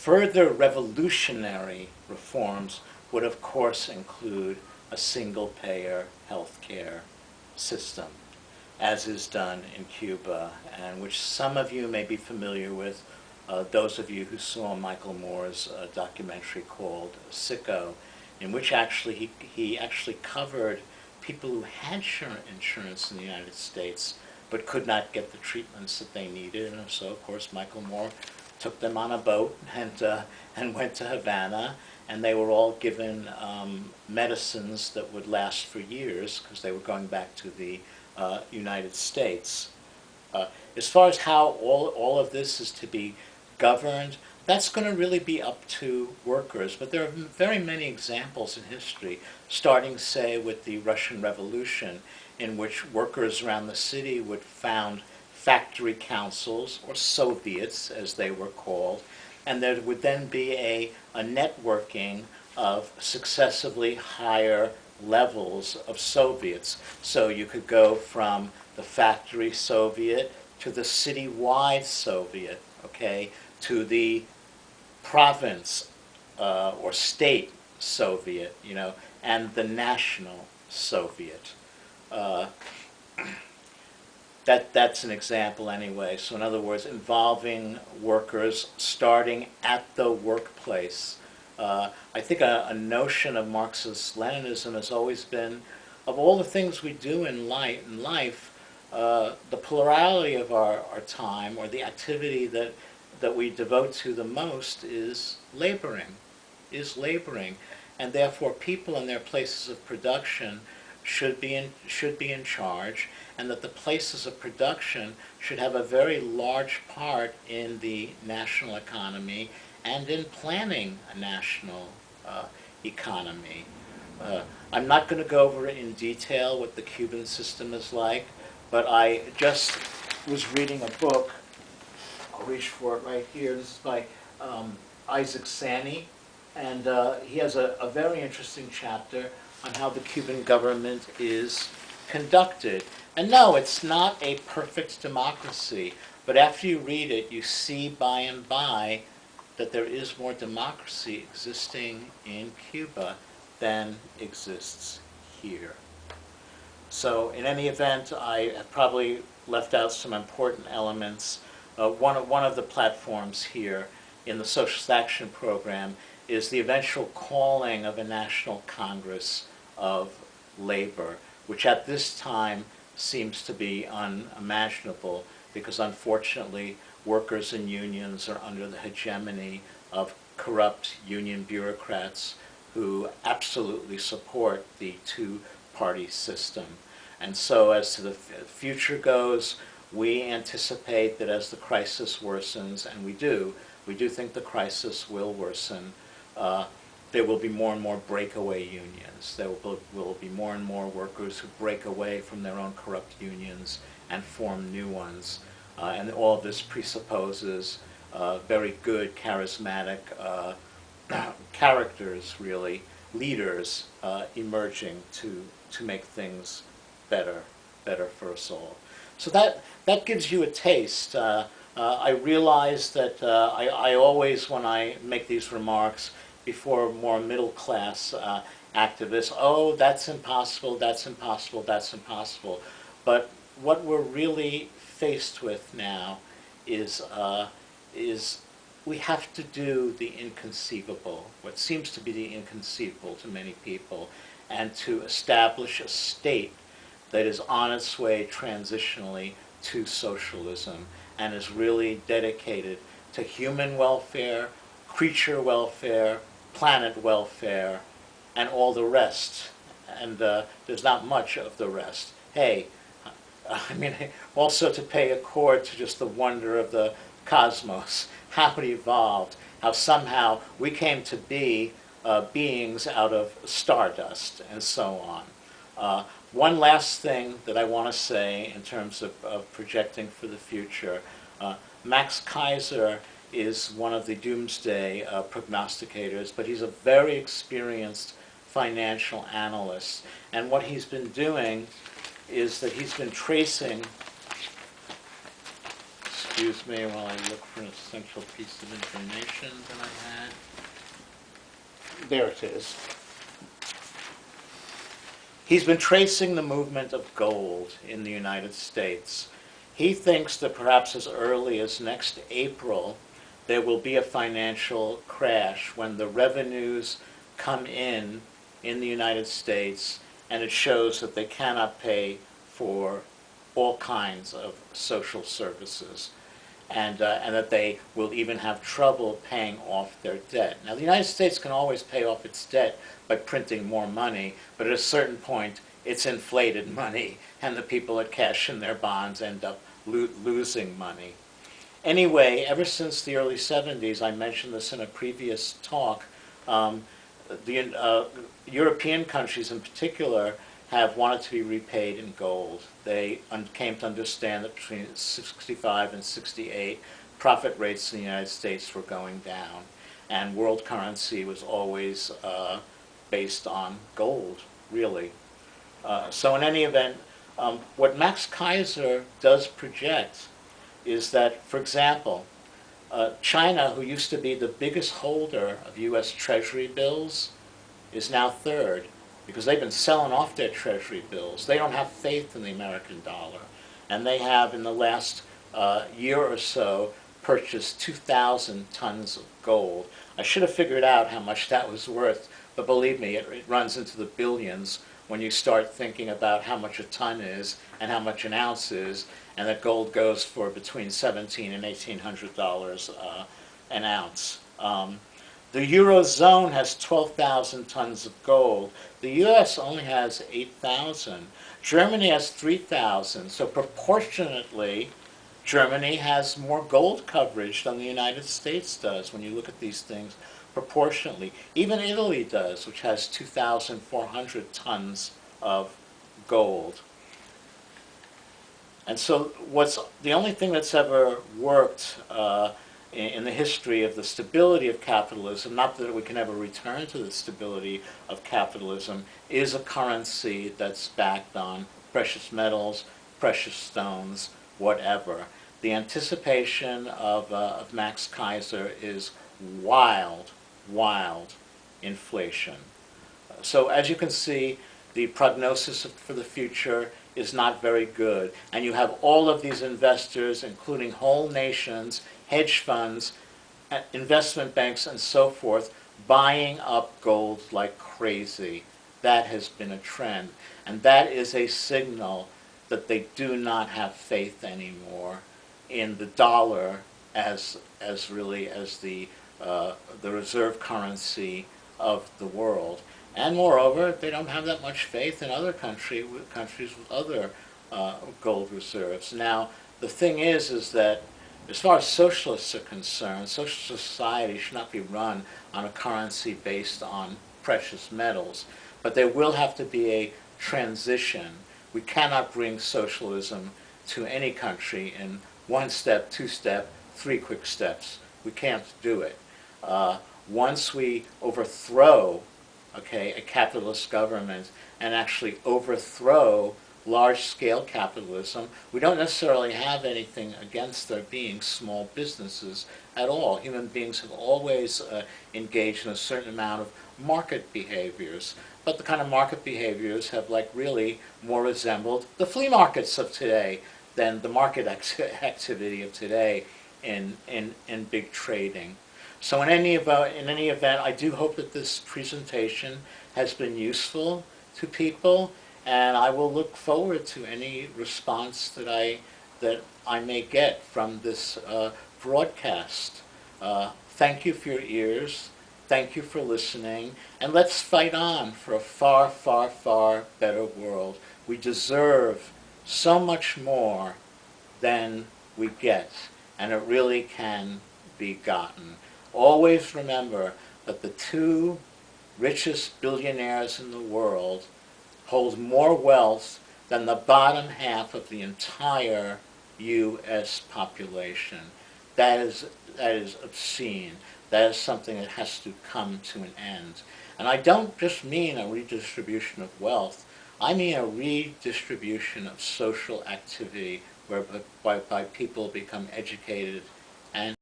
further revolutionary reforms would, of course, include a single-payer healthcare system, as is done in Cuba, and which some of you may be familiar with, those of you who saw Michael Moore's documentary called Sicko, in which actually he actually covered people who had insurance in the United States but could not get the treatments that they needed. And so, of course, Michael Moore took them on a boat and went to Havana, and they were all given medicines that would last for years because they were going back to the United States. As far as how all of this is to be governed, that's going to really be up to workers. But there are very many examples in history, starting, say, with the Russian Revolution, in which workers around the city would found factory councils, or Soviets, as they were called, and there would then be a networking of successively higher levels of Soviets. So you could go from the factory Soviet to the citywide Soviet, okay, to the province or state Soviet, you know, and the national Soviet. That's an example anyway. So in other words, involving workers starting at the workplace. I think a notion of Marxist-Leninism has always been, of all the things we do in life, the plurality of our time, or the activity that we devote to the most, is laboring. And therefore people in their places of production should be in charge, and that the places of production should have a very large part in the national economy and in planning a national economy. I'm not going to go over in detail what the Cuban system is like, but I just was reading a book. I'll reach for it right here. This is by Isaac Sani, and he has a very interesting chapter on how the Cuban government is conducted. And no, it's not a perfect democracy, but after you read it, you see by and by that there is more democracy existing in Cuba than exists here. So in any event, I have probably left out some important elements. One of the platforms here in the Socialist Action Program is the eventual calling of a National Congress of Labor, which at this time seems to be unimaginable because unfortunately workers and unions are under the hegemony of corrupt union bureaucrats who absolutely support the two-party system. And so as to the future goes, we anticipate that as the crisis worsens, and we do think the crisis will worsen, there will be more and more breakaway unions. There will be more and more workers who break away from their own corrupt unions and form new ones. And all of this presupposes very good, charismatic characters, really, leaders emerging to make things better for us all. So that gives you a taste. I realize that I always, when I make these remarks before more middle-class activists, oh, that's impossible, that's impossible, that's impossible. But what we're really faced with now is we have to do the inconceivable, what seems to be the inconceivable to many people, and to establish a state that is on its way transitionally to socialism and is really dedicated to human welfare, creature welfare, planet welfare, and all the rest. And there's not much of the rest. Hey, I mean, also to pay accord to just the wonder of the cosmos, how it evolved, how somehow we came to be beings out of stardust, and so on. One last thing that I want to say in terms of projecting for the future. Max Kaiser is one of the doomsday prognosticators, but he's a very experienced financial analyst. And what he's been doing is that he's been tracing, excuse me while I look for an essential piece of information that I had. There it is. He's been tracing the movement of gold in the United States. He thinks that perhaps as early as next April, there will be a financial crash when the revenues come in the United States, and it shows that they cannot pay for all kinds of social services, and that they will even have trouble paying off their debt. Now, the United States can always pay off its debt by printing more money, but at a certain point, it's inflated money, and the people that cash in their bonds end up losing money. Anyway, ever since the early 70s, I mentioned this in a previous talk, the European countries in particular have wanted to be repaid in gold. They came to understand that between 65 and 68, profit rates in the United States were going down, and world currency was always based on gold, really. So in any event, what Max Kaiser does project is that, for example, China, who used to be the biggest holder of U.S. Treasury bills, is now third, because they've been selling off their Treasury bills. They don't have faith in the American dollar. And they have, in the last year or so, purchased 2,000 tons of gold. I should have figured out how much that was worth, but believe me, it runs into the billions when you start thinking about how much a ton is and how much an ounce is, and that gold goes for between $1,700 and $1,800 an ounce. The Eurozone has 12,000 tons of gold. The U.S. only has 8,000. Germany has 3,000. So proportionately, Germany has more gold coverage than the United States does when you look at these things proportionately. Even Italy does, which has 2,400 tons of gold. And so the only thing that's ever worked in the history of the stability of capitalism, not that we can ever return to the stability of capitalism, is a currency that's backed on precious metals, precious stones, whatever. The anticipation of Max Kaiser is wild inflation. So as you can see, the prognosis for the future is not very good. And you have all of these investors, including whole nations, hedge funds, investment banks, and so forth, buying up gold like crazy. That has been a trend. And that is a signal that they do not have faith anymore in the dollar as the reserve currency of the world. And moreover, they don't have that much faith in other countries with other gold reserves. Now, the thing is that as far as socialists are concerned, social society should not be run on a currency based on precious metals. But there will have to be a transition. We cannot bring socialism to any country in one step, two step, three quick steps. We can't do it. Once we overthrow a capitalist government and actually overthrow large-scale capitalism, we don't necessarily have anything against there being small businesses at all. Human beings have always engaged in a certain amount of market behaviors, but the kind of market behaviors have really more resembled the flea markets of today than the market activity of today in big trading. So in any event, I do hope that this presentation has been useful to people, and I will look forward to any response that I may get from this broadcast. Thank you for your ears. Thank you for listening, and let's fight on for a far, far, far better world. We deserve so much more than we get, and it really can be gotten. Always remember that the two richest billionaires in the world hold more wealth than the bottom half of the entire U.S. population. That is obscene. That is something that has to come to an end. And I don't just mean a redistribution of wealth. I mean a redistribution of social activity whereby people become educated and